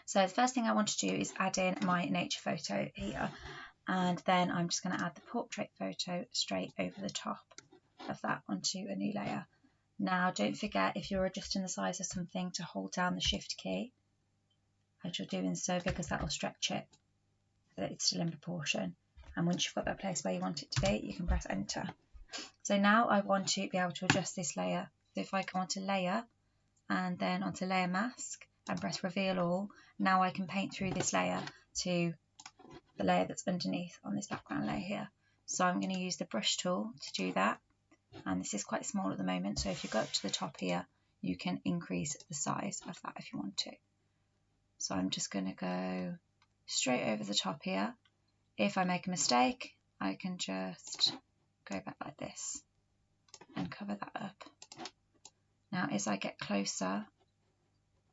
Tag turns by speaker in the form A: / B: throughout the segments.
A: So the first thing I want to do is add in my nature photo here, and then I'm just going to add the portrait photo straight over the top of that onto a new layer. Now don't forget, if you're adjusting the size of something, to hold down the shift key as you're doing so, because that will stretch it so that it's still in proportion. And once you've got that place where you want it to be, you can press enter. So now I want to be able to adjust this layer. So if I go onto layer and then onto layer mask and press reveal all, now I can paint through this layer to the layer that's underneath on this background layer here. So I'm going to use the brush tool to do that, and this is quite small at the moment, so if you go up to the top here you can increase the size of that if you want to. So I'm just going to go straight over the top here. If I make a mistake, I can just go back like this and cover that up. Now as I get closer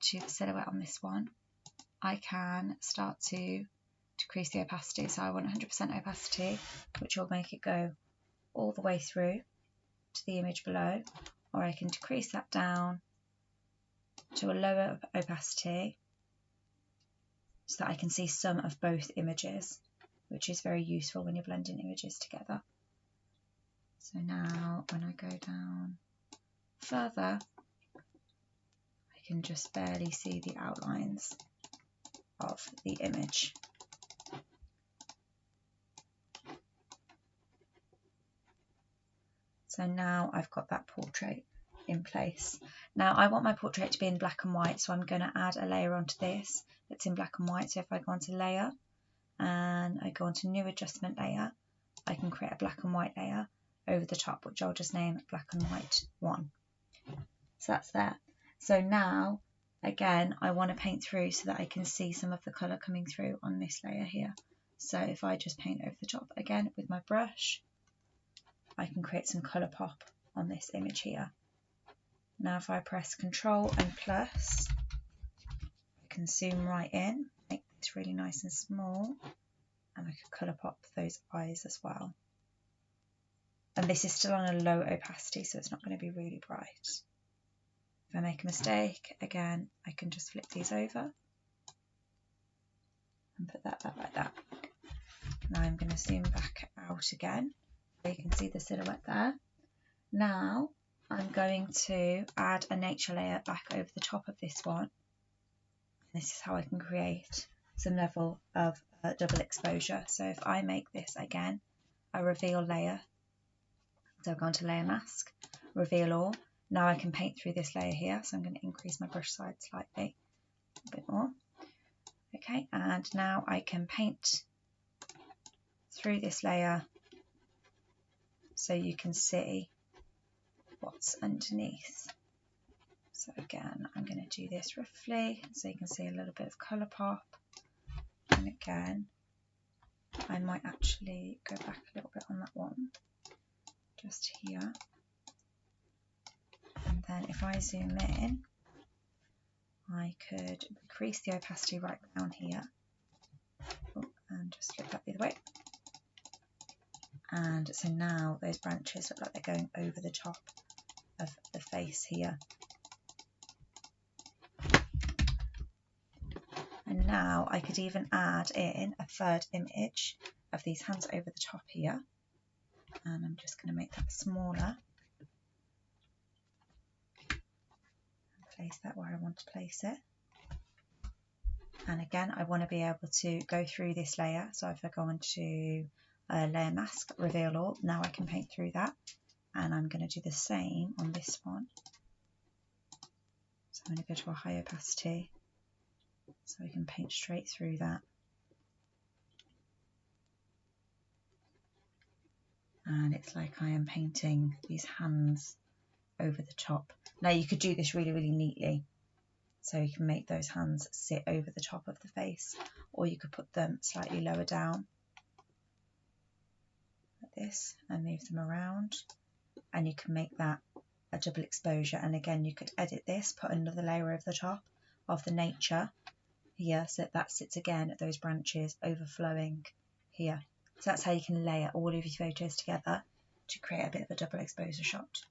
A: to the silhouette on this one, I can start to decrease the opacity. So I want 100% opacity, which will make it go all the way through to the image below, or I can decrease that down to a lower opacity so that I can see some of both images, which is very useful when you're blending images together. So now when I go down further, I can just barely see the outlines of the image. So now I've got that portrait in place. Now I want my portrait to be in black and white, so I'm going to add a layer onto this that's in black and white. So if I go onto layer and I go onto new adjustment layer, I can create a black and white layer over the top, which I'll just name black and white 1. So that's there. So now again I want to paint through so that I can see some of the colour coming through on this layer here. So if I just paint over the top again with my brush, I can create some colour pop on this image here. Now if I press Control and plus, I can zoom right in, make this really nice and small, and I can colour pop those eyes as well. And this is still on a low opacity, so it's not going to be really bright. If I make a mistake, again, I can just flip these over and put that back like that. Now I'm going to zoom back out again, so you can see the silhouette there. Now I'm going to add a nature layer back over the top of this one. This is how I can create some level of double exposure. So if I make this again a reveal layer, so I've gone to layer mask, reveal all. Now I can paint through this layer here, so I'm going to increase my brush size slightly, a bit more. Okay, and now I can paint through this layer so you can see what's underneath. So again, I'm going to do this roughly so you can see a little bit of colour pop. And again, I might actually go back a little bit on that one, just here. And then if I zoom in, I could increase the opacity right down here. Oh, and just flip that the other way. And so now those branches look like they're going over the top of the face here. And now I could even add in a third image of these hands over the top here. And I'm just going to make that smaller. Place that where I want to place it. And again, I want to be able to go through this layer. So if I go into layer mask, reveal all, now I can paint through that. And I'm going to do the same on this one. So I'm going to go to a high opacity so we can paint straight through that. And it's like I am painting these hands over the top. Now you could do this really, really neatly. So you can make those hands sit over the top of the face, or you could put them slightly lower down like this and move them around. And you can make that a double exposure. And again, you could edit this, put another layer over the top of the nature here, so that sits again at those branches overflowing here. So that's how you can layer all of your photos together to create a bit of a double exposure shot.